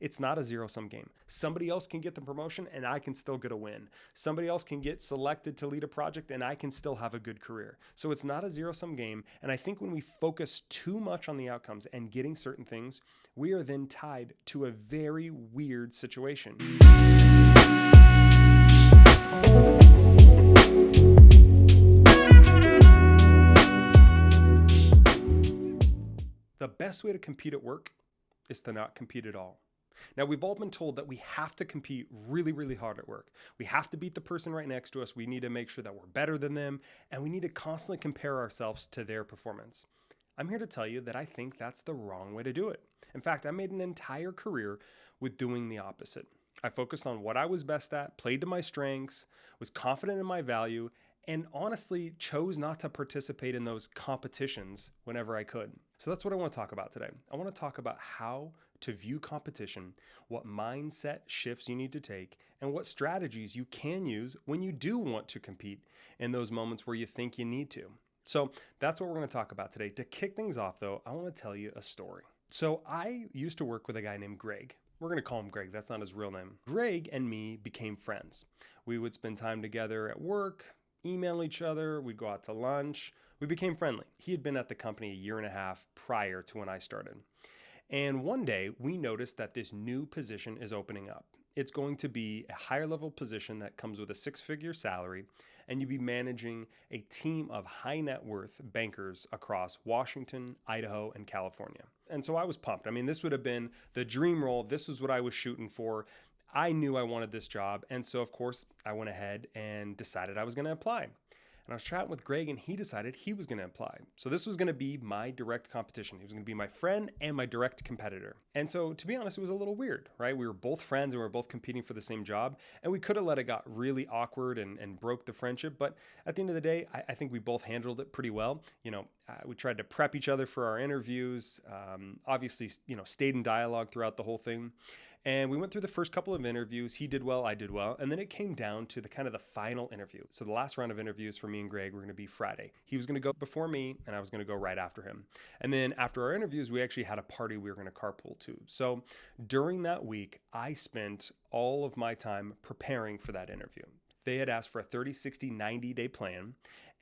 It's not a zero-sum game. Somebody else can get the promotion and I can still get a win. Somebody else can get selected to lead a project and I can still have a good career. So it's not a zero-sum game. And I think when we focus too much on the outcomes and getting certain things, we are then tied to a very weird situation. The best way to compete at work is to not compete at all. Now, we've all been told that we have to compete really, really hard at work. We have to beat the person right next to us. We need to make sure that we're better than them, and we need to constantly compare ourselves to their performance. I'm here to tell you that I think that's the wrong way to do it. In fact, I made an entire career with doing the opposite. I focused on what I was best at, played to my strengths, was confident in my value, and honestly chose not to participate in those competitions whenever I could. So that's what I want to talk about today. I want to talk about how to view competition, what mindset shifts you need to take, and what strategies you can use when you do want to compete in those moments where you think you need to. So that's what we're going to talk about today. To kick things off, though, I want to tell you a story. So I used to work with a guy named Greg. We're going to call him Greg. That's not his real name. Greg and me became friends. We would spend time together at work, email each other, we'd go out to lunch. We became friendly. He had been at the company a year and a half prior to when I started. And one day we noticed that this new position is opening up. It's going to be a higher level position that comes with a 6-figure salary, and you'd be managing a team of high net worth bankers across Washington, Idaho, and California. And so I was pumped. I mean, this would have been the dream role. This was what I was shooting for. I knew I wanted this job. And so, of course, I went ahead and decided I was going to apply. And I was chatting with Greg and he decided he was going to apply. So this was going to be my direct competition. He was going to be my friend and my direct competitor. And so to be honest, it was a little weird, right? We were both friends and we were both competing for the same job. And we could have let it got really awkward and broke the friendship. But at the end of the day, I think we both handled it pretty well. We tried to prep each other for our interviews. Obviously, stayed in dialogue throughout the whole thing. And we went through the first couple of interviews. He did well, I did well. And then it came down to the final interview. So the last round of interviews for me and Greg were going to be Friday. He was going to go before me and I was going to go right after him. And then after our interviews, we actually had a party we were going to carpool to. So during that week, I spent all of my time preparing for that interview. They had asked for a 30, 60, 90-day plan.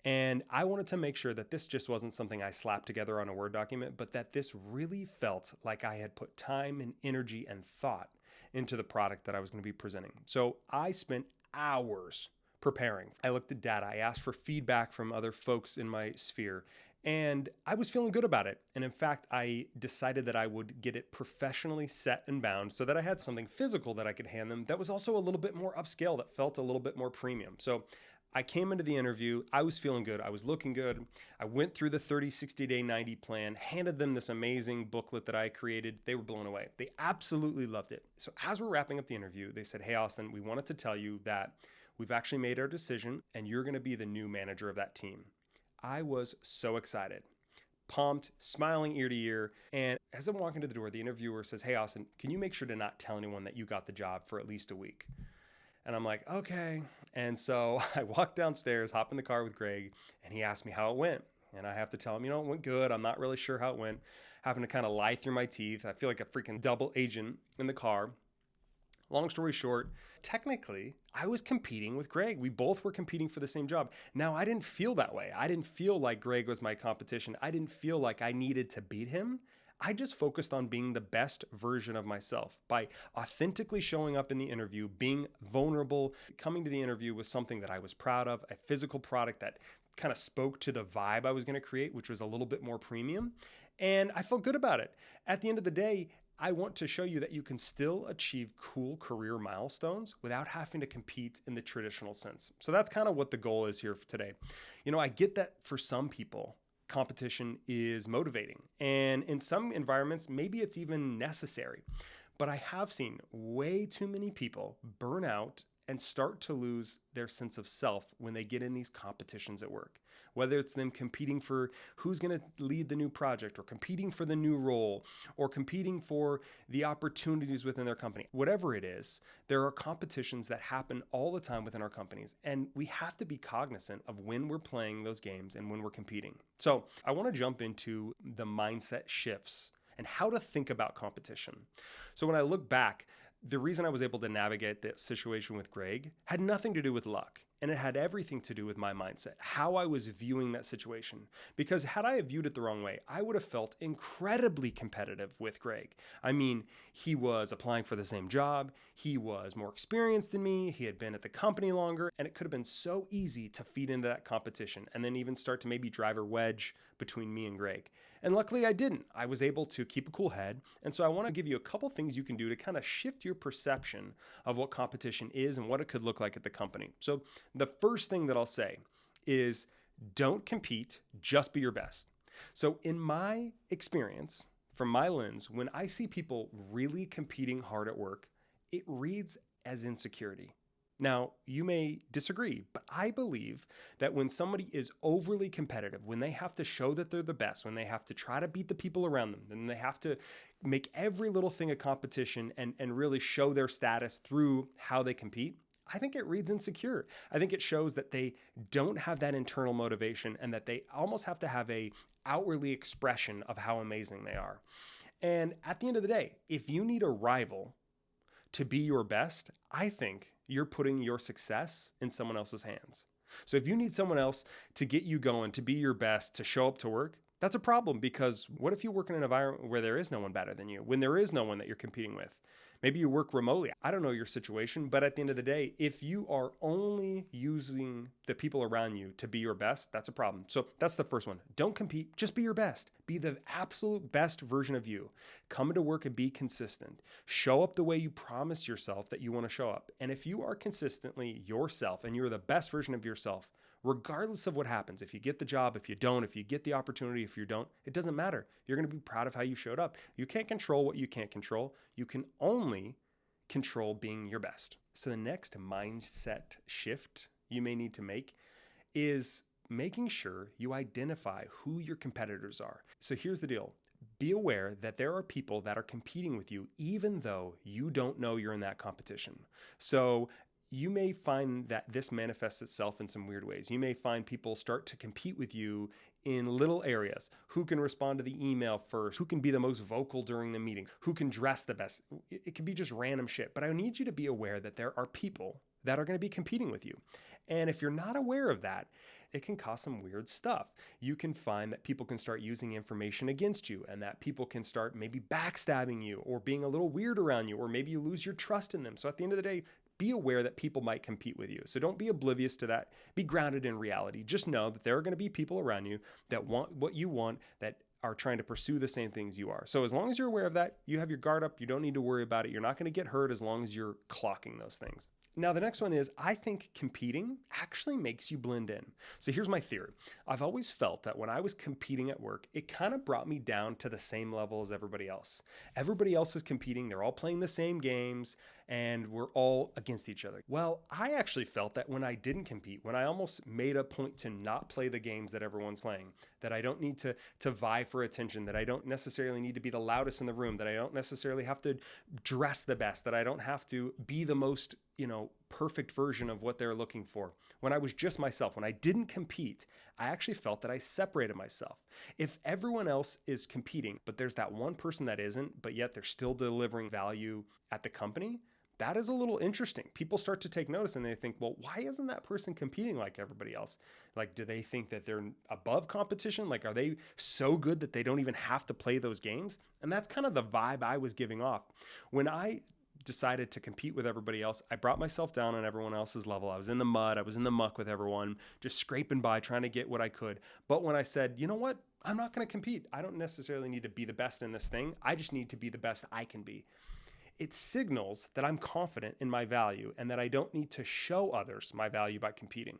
And I wanted to make sure that this just wasn't something I slapped together on a Word document, but that this really felt like I had put time and energy and thought into the product that I was going to be presenting. So I spent hours preparing. I looked at data. I asked for feedback from other folks in my sphere, and I was feeling good about it. And in fact, I decided that I would get it professionally set and bound so that I had something physical that I could hand them that was also a little bit more upscale, that felt a little bit more premium. So I came into the interview, I was feeling good, I was looking good. I went through the 30, 60-day, 90 plan, handed them this amazing booklet that I created. They were blown away. They absolutely loved it. So as we're wrapping up the interview, they said, "Hey, Austin, we wanted to tell you that we've actually made our decision and you're going to be the new manager of that team." I was so excited, pumped, smiling ear to ear. And as I'm walking to the door, the interviewer says, "Hey, Austin, can you make sure to not tell anyone that you got the job for at least a week?" And I'm like, okay. And so I walked downstairs, hop in the car with Greg, and he asked me how it went. And I have to tell him, it went good. I'm not really sure how it went. Having to kind of lie through my teeth. I feel like a freaking double agent in the car. Long story short, technically, I was competing with Greg. We both were competing for the same job. Now, I didn't feel that way. I didn't feel like Greg was my competition. I didn't feel like I needed to beat him. I just focused on being the best version of myself by authentically showing up in the interview, being vulnerable, coming to the interview with something that I was proud of, a physical product that kind of spoke to the vibe I was going to create, which was a little bit more premium. And I felt good about it. At the end of the day, I want to show you that you can still achieve cool career milestones without having to compete in the traditional sense. So that's kind of what the goal is here for today. I get that for some people, competition is motivating. And in some environments, maybe it's even necessary. But I have seen way too many people burn out and start to lose their sense of self when they get in these competitions at work. Whether it's them competing for who's going to lead the new project, or competing for the new role, or competing for the opportunities within their company. Whatever it is, there are competitions that happen all the time within our companies. And we have to be cognizant of when we're playing those games and when we're competing. So I want to jump into the mindset shifts and how to think about competition. So when I look back, the reason I was able to navigate that situation with Greg had nothing to do with luck. And it had everything to do with my mindset, how I was viewing that situation. Because had I viewed it the wrong way, I would have felt incredibly competitive with Greg. I mean, he was applying for the same job. He was more experienced than me. He had been at the company longer. And it could have been so easy to feed into that competition and then even start to maybe drive a wedge between me and Greg. And luckily I didn't. I was able to keep a cool head. And so I want to give you a couple things you can do to kind of shift your perception of what competition is and what it could look like at the company. So the first thing that I'll say is don't compete, just be your best. So in my experience, from my lens, when I see people really competing hard at work, it reads as insecurity. Now, you may disagree, but I believe that when somebody is overly competitive, when they have to show that they're the best, when they have to try to beat the people around them, then they have to make every little thing a competition and really show their status through how they compete, I think it reads insecure. I think it shows that they don't have that internal motivation and that they almost have to have a outwardly expression of how amazing they are. And at the end of the day, if you need a rival to be your best, I think you're putting your success in someone else's hands. So if you need someone else to get you going, to be your best, to show up to work, that's a problem, because what if you work in an environment where there is no one better than you, when there is no one that you're competing with? Maybe you work remotely. I don't know your situation, but at the end of the day, if you are only using the people around you to be your best, that's a problem. So that's the first one. Don't compete, just be your best. Be the absolute best version of you. Come to work and be consistent. Show up the way you promise yourself that you want to show up. And if you are consistently yourself and you're the best version of yourself, regardless of what happens, if you get the job, if you don't, if you get the opportunity, if you don't, it doesn't matter. You're going to be proud of how you showed up. You can't control what you can't control. You can only control being your best. So the next mindset shift you may need to make is making sure you identify who your competitors are. So here's the deal. Be aware that there are people that are competing with you, even though you don't know you're in that competition. So you may find that this manifests itself in some weird ways. You may find people start to compete with you in little areas. Who can respond to the email first? Who can be the most vocal during the meetings? Who can dress the best? It can be just random shit. But I need you to be aware that there are people that are going to be competing with you. And if you're not aware of that, it can cause some weird stuff. You can find that people can start using information against you, and that people can start maybe backstabbing you or being a little weird around you, or maybe you lose your trust in them. So at the end of the day, be aware that people might compete with you. So don't be oblivious to that. Be grounded in reality. Just know that there are going to be people around you that want what you want, that are trying to pursue the same things you are. So as long as you're aware of that, you have your guard up. You don't need to worry about it. You're not going to get hurt as long as you're clocking those things. Now, the next one is, I think competing actually makes you blend in. So here's my theory. I've always felt that when I was competing at work, it kind of brought me down to the same level as everybody else. Everybody else is competing. They're all playing the same games, and we're all against each other. Well, I actually felt that when I didn't compete, when I almost made a point to not play the games that everyone's playing, that I don't need to vie for attention, that I don't necessarily need to be the loudest in the room, that I don't necessarily have to dress the best, that I don't have to be the most, perfect version of what they're looking for. When I was just myself, when I didn't compete, I actually felt that I separated myself. If everyone else is competing, but there's that one person that isn't, but yet they're still delivering value at the company, that is a little interesting. People start to take notice and they think, well, why isn't that person competing like everybody else? Like, do they think that they're above competition? Like, are they so good that they don't even have to play those games? And that's kind of the vibe I was giving off. When I decided to compete with everybody else, I brought myself down on everyone else's level. I was in the mud, I was in the muck with everyone, just scraping by, trying to get what I could. But when I said, you know what, I'm not going to compete. I don't necessarily need to be the best in this thing. I just need to be the best I can be. It signals that I'm confident in my value and that I don't need to show others my value by competing.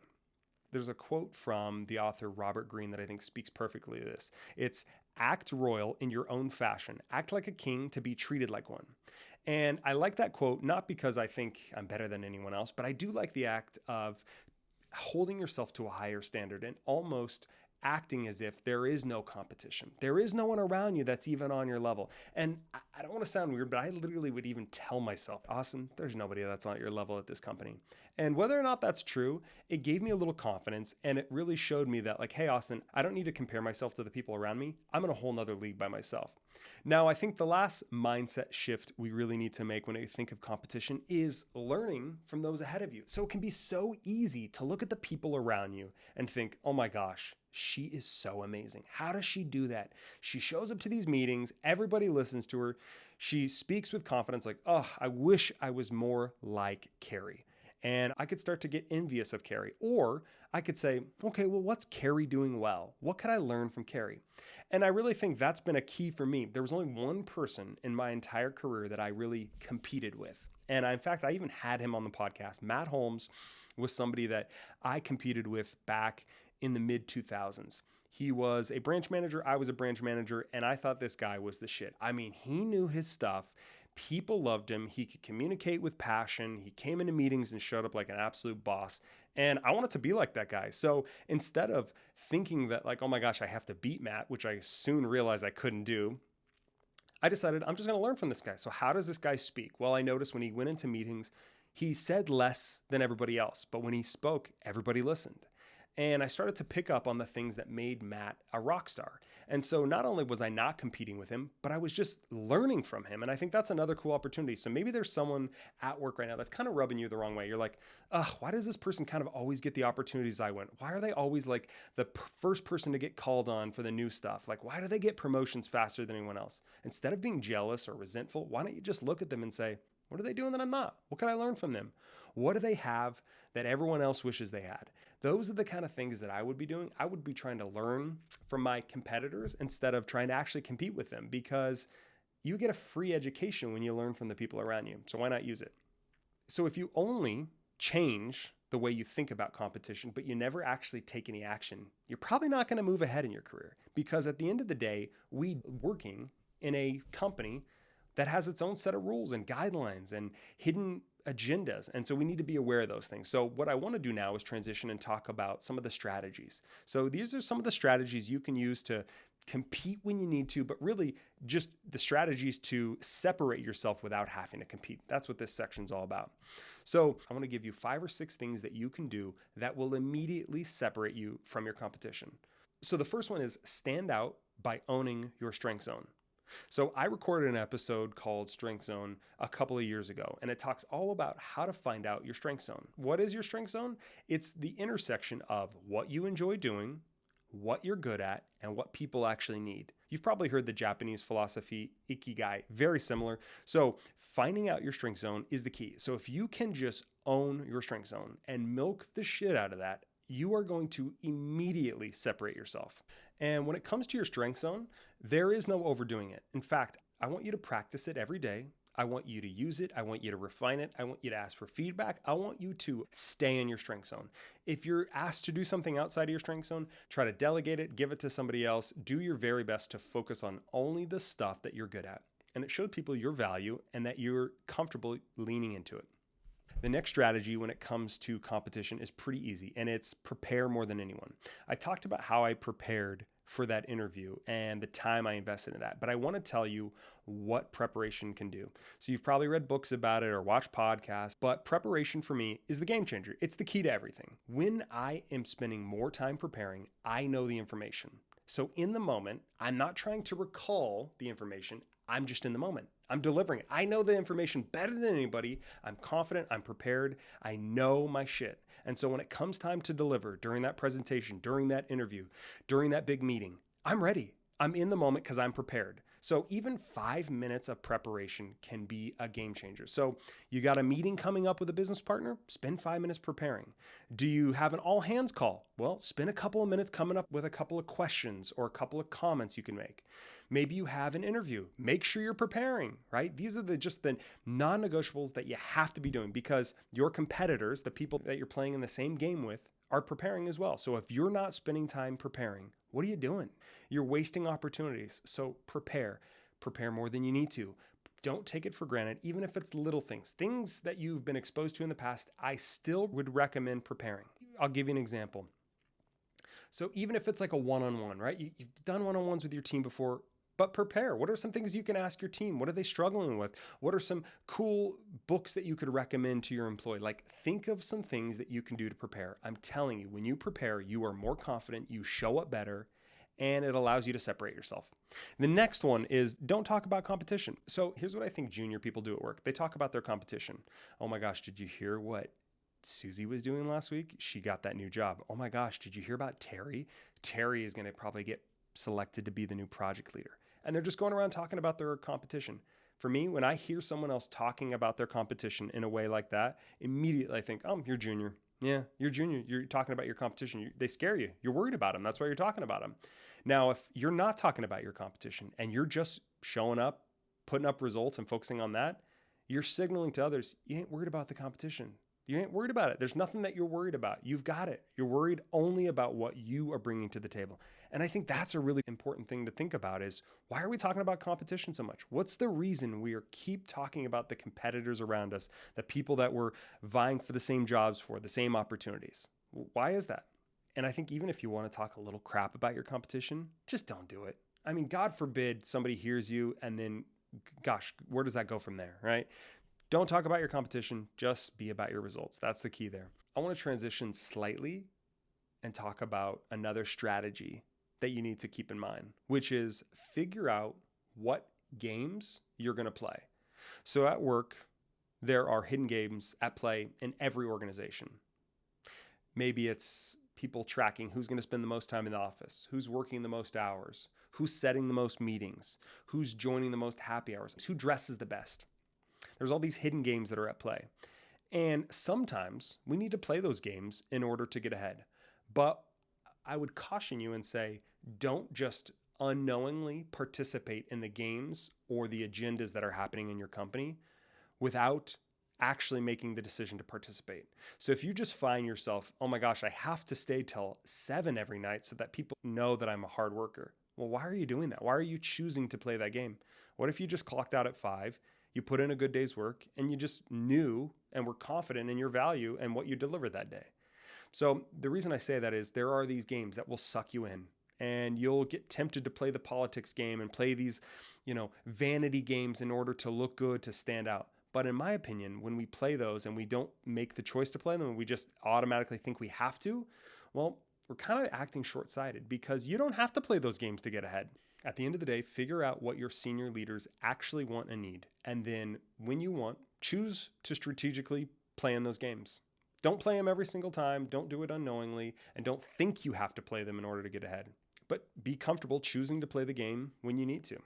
There's a quote from the author Robert Greene that I think speaks perfectly to this. It's, act royal in your own fashion. Act like a king to be treated like one. And I like that quote, not because I think I'm better than anyone else, but I do like the act of holding yourself to a higher standard and almost acting as if there is no competition. There is no one around you that's even on your level. And I don't want to sound weird, but I literally would even tell myself, Austin, there's nobody that's on your level at this company. And whether or not that's true, it gave me a little confidence, and it really showed me that, like, hey, Austin, I don't need to compare myself to the people around me. I'm in a whole nother league by myself. Now, I think the last mindset shift we really need to make when we think of competition is learning from those ahead of you. So it can be so easy to look at the people around you and think, oh my gosh, she is so amazing. How does she do that? She shows up to these meetings, everybody listens to her. She speaks with confidence, like, oh, I wish I was more like Carrie. And I could start to get envious of Carrie. Or I could say, okay, well, what's Carrie doing well? What could I learn from Carrie? And I really think that's been a key for me. There was only one person in my entire career that I really competed with. And in fact, I even had him on the podcast. Matt Holmes was somebody that I competed with back in the mid 2000s. He was a branch manager. I was a branch manager. And I thought this guy was the shit. I mean, he knew his stuff. People loved him. He could communicate with passion. He came into meetings and showed up like an absolute boss. And I wanted to be like that guy. So instead of thinking that like, oh my gosh, I have to beat Matt, which I soon realized I couldn't do, I decided I'm just going to learn from this guy. So how does this guy speak? Well, I noticed when he went into meetings, he said less than everybody else. But when he spoke, everybody listened. And I started to pick up on the things that made Matt a rock star. And so not only was I not competing with him, but I was just learning from him. And I think that's another cool opportunity. So maybe there's someone at work right now that's kind of rubbing you the wrong way. You're like, ugh, why does this person kind of always get the opportunities I win? Why are they always like the first person to get called on for the new stuff? Like, why do they get promotions faster than anyone else? Instead of being jealous or resentful, why don't you just look at them and say, what are they doing that I'm not? What can I learn from them? What do they have that everyone else wishes they had? Those are the kind of things that I would be doing. I would be trying to learn from my competitors instead of trying to actually compete with them, because you get a free education when you learn from the people around you. So why not use it? So if you only change the way you think about competition, but you never actually take any action, you're probably not going to move ahead in your career, because at the end of the day, we working in a company that has its own set of rules and guidelines and hidden agendas. And so we need to be aware of those things. So what I want to do now is transition and talk about some of the strategies. So these are some of the strategies you can use to compete when you need to, but really just the strategies to separate yourself without having to compete. That's what this section's all about. So I want to give you 5 or 6 things that you can do that will immediately separate you from your competition. So the first one is stand out by owning your strength zone. So I recorded an episode called Strength Zone a couple of years ago, and it talks all about how to find out your strength zone. What is your strength zone? It's the intersection of what you enjoy doing, what you're good at, and what people actually need. You've probably heard the Japanese philosophy, Ikigai, very similar. So finding out your strength zone is the key. So if you can just own your strength zone and milk the shit out of that, you are going to immediately separate yourself. And when it comes to your strength zone, there is no overdoing it. In fact, I want you to practice it every day. I want you to use it. I want you to refine it. I want you to ask for feedback. I want you to stay in your strength zone. If you're asked to do something outside of your strength zone, try to delegate it, give it to somebody else. Do your very best to focus on only the stuff that you're good at. And it shows people your value and that you're comfortable leaning into it. The next strategy when it comes to competition is pretty easy, and it's prepare more than anyone. I talked about how I prepared for that interview and the time I invested in that, but I want to tell you what preparation can do. So you've probably read books about it or watched podcasts, but preparation for me is the game changer. It's the key to everything. When I am spending more time preparing, I know the information. So in the moment, I'm not trying to recall the information. I'm just in the moment. I'm delivering it. I know the information better than anybody. I'm confident. I'm prepared. I know my shit. And so when it comes time to deliver during that presentation, during that interview, during that big meeting, I'm ready. I'm in the moment because I'm prepared. So even 5 minutes of preparation can be a game changer. So you got a meeting coming up with a business partner? Spend 5 minutes preparing. Do you have an all hands call? Well, spend a couple of minutes coming up with a couple of questions or a couple of comments you can make. Maybe you have an interview. Make sure you're preparing, right? These are just the non-negotiables that you have to be doing, because your competitors, the people that you're playing in the same game with, are preparing as well. So if you're not spending time preparing, what are you doing? You're wasting opportunities. So prepare more than you need to. Don't take it for granted, even if it's little things that you've been exposed to in the past. I still would recommend preparing. I'll give you an example. So even if it's like a one-on-one, right? You've done one-on-ones with your team before, but prepare. What are some things you can ask your team? What are they struggling with? What are some cool books that you could recommend to your employee? Like, think of some things that you can do to prepare. I'm telling you, when you prepare, you are more confident, you show up better, and it allows you to separate yourself. The next one is don't talk about competition. So here's what I think junior people do at work. They talk about their competition. Oh my gosh, did you hear what Susie was doing last week? She got that new job. Oh my gosh, did you hear about Terry? Terry is going to probably get selected to be the new project leader. And they're just going around talking about their competition. For me, when I hear someone else talking about their competition in a way like that, immediately I think, oh, you're junior. Yeah, you're junior. You're talking about your competition. They scare you. You're worried about them. That's why you're talking about them. Now, if you're not talking about your competition and you're just showing up, putting up results and focusing on that, you're signaling to others, you ain't worried about the competition. You ain't worried about it. There's nothing that you're worried about. You've got it. You're worried only about what you are bringing to the table. And I think that's a really important thing to think about is why are we talking about competition so much? What's the reason we keep talking about the competitors around us, the people that we're vying for the same jobs for, the same opportunities? Why is that? And I think even if you want to talk a little crap about your competition, just don't do it. I mean, God forbid somebody hears you and then, gosh, where does that go from there, right? Don't talk about your competition, just be about your results. That's the key there. I want to transition slightly and talk about another strategy that you need to keep in mind, which is figure out what games you're going to play. So at work, there are hidden games at play in every organization. Maybe it's people tracking who's going to spend the most time in the office, who's working the most hours, who's setting the most meetings, who's joining the most happy hours, who dresses the best. There's all these hidden games that are at play. And sometimes we need to play those games in order to get ahead. But I would caution you and say, don't just unknowingly participate in the games or the agendas that are happening in your company without actually making the decision to participate. So if you just find yourself, oh my gosh, I have to stay till 7 every night so that people know that I'm a hard worker. Well, why are you doing that? Why are you choosing to play that game? What if you just clocked out at 5? You put in a good day's work and you just knew and were confident in your value and what you delivered that day. So the reason I say that is there are these games that will suck you in and you'll get tempted to play the politics game and play these, vanity games in order to look good, to stand out. But in my opinion, when we play those and we don't make the choice to play them and we just automatically think we have to, well, we're kind of acting short-sighted because you don't have to play those games to get ahead. At the end of the day, figure out what your senior leaders actually want and need. And then when you want, choose to strategically play in those games. Don't play them every single time. Don't do it unknowingly. And don't think you have to play them in order to get ahead. But be comfortable choosing to play the game when you need to.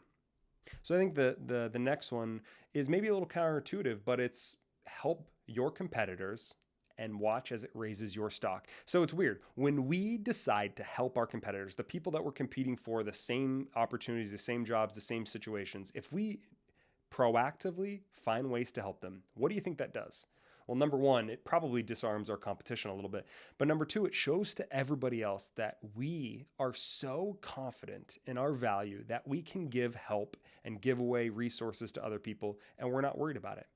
So I think the next one is maybe a little counterintuitive, but it's help your competitors and watch as it raises your stock. So it's weird. When we decide to help our competitors, the people that we're competing for, the same opportunities, the same jobs, the same situations, if we proactively find ways to help them, what do you think that does? Well, number one, it probably disarms our competition a little bit. But number two, it shows to everybody else that we are so confident in our value that we can give help and give away resources to other people, and we're not worried about it.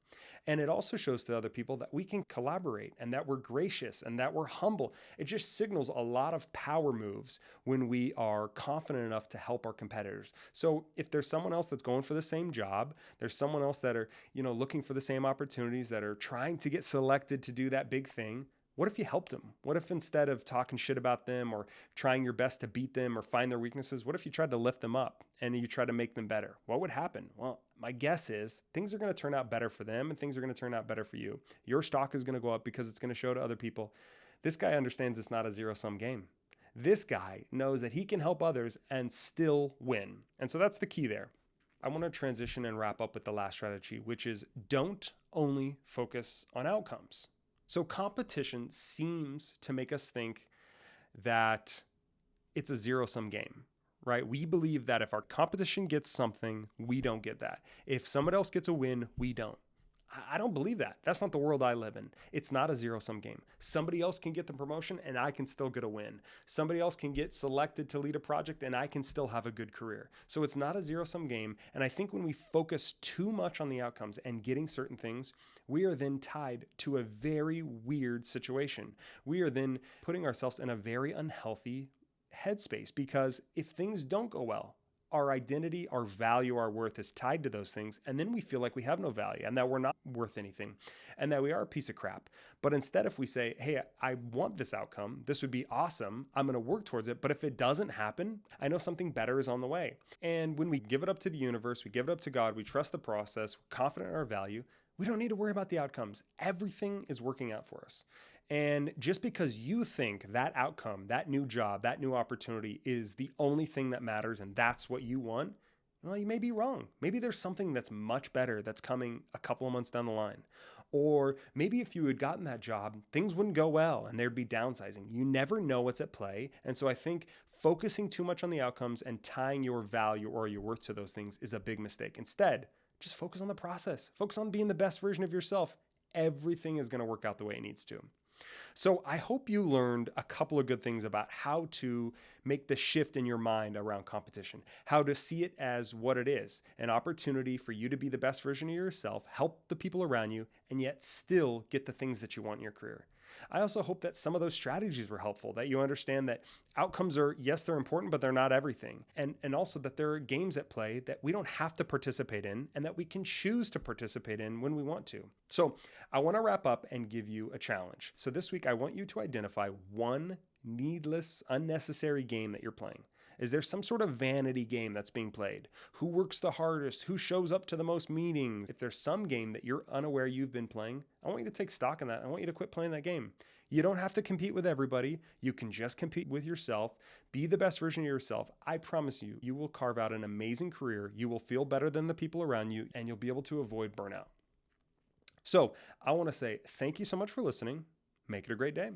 And it also shows to other people that we can collaborate and that we're gracious and that we're humble. It just signals a lot of power moves when we are confident enough to help our competitors. So if there's someone else that's going for the same job, there's someone else that are, looking for the same opportunities, that are trying to get selected to do that big thing, what if you helped them? What if instead of talking shit about them or trying your best to beat them or find their weaknesses, what if you tried to lift them up and you try to make them better? What would happen? Well, my guess is things are going to turn out better for them and things are going to turn out better for you. Your stock is going to go up because it's going to show to other people. This guy understands it's not a zero-sum game. This guy knows that he can help others and still win. And so that's the key there. I want to transition and wrap up with the last strategy, which is don't only focus on outcomes. So competition seems to make us think that it's a zero-sum game, right? We believe that if our competition gets something, we don't get that. If someone else gets a win, we don't. I don't believe that. That's not the world I live in. It's not a zero-sum game. Somebody else can get the promotion and I can still get a win. Somebody else can get selected to lead a project and I can still have a good career. So it's not a zero-sum game. And I think when we focus too much on the outcomes and getting certain things, we are then tied to a very weird situation. We are then putting ourselves in a very unhealthy headspace because if things don't go well, our identity, our value, our worth is tied to those things. And then we feel like we have no value and that we're not worth anything and that we are a piece of crap. But instead, if we say, hey, I want this outcome, this would be awesome, I'm going to work towards it. But if it doesn't happen, I know something better is on the way. And when we give it up to the universe, we give it up to God, we trust the process, we're confident in our value, we don't need to worry about the outcomes. Everything is working out for us. And just because you think that outcome, that new job, that new opportunity is the only thing that matters and that's what you want, well, you may be wrong. Maybe there's something that's much better that's coming a couple of months down the line. Or maybe if you had gotten that job, things wouldn't go well and there'd be downsizing. You never know what's at play. And so I think focusing too much on the outcomes and tying your value or your worth to those things is a big mistake. Instead, just focus on the process. Focus on being the best version of yourself. Everything is going to work out the way it needs to. So I hope you learned a couple of good things about how to make the shift in your mind around competition, how to see it as what it is, an opportunity for you to be the best version of yourself, help the people around you, and yet still get the things that you want in your career. I also hope that some of those strategies were helpful, that you understand that outcomes are, yes, they're important, but they're not everything. And also that there are games at play that we don't have to participate in and that we can choose to participate in when we want to. So I want to wrap up and give you a challenge. So this week, I want you to identify one needless, unnecessary game that you're playing. Is there some sort of vanity game that's being played? Who works the hardest? Who shows up to the most meetings? If there's some game that you're unaware you've been playing, I want you to take stock in that. I want you to quit playing that game. You don't have to compete with everybody. You can just compete with yourself. Be the best version of yourself. I promise you, you will carve out an amazing career. You will feel better than the people around you, and you'll be able to avoid burnout. So I want to say thank you so much for listening. Make it a great day.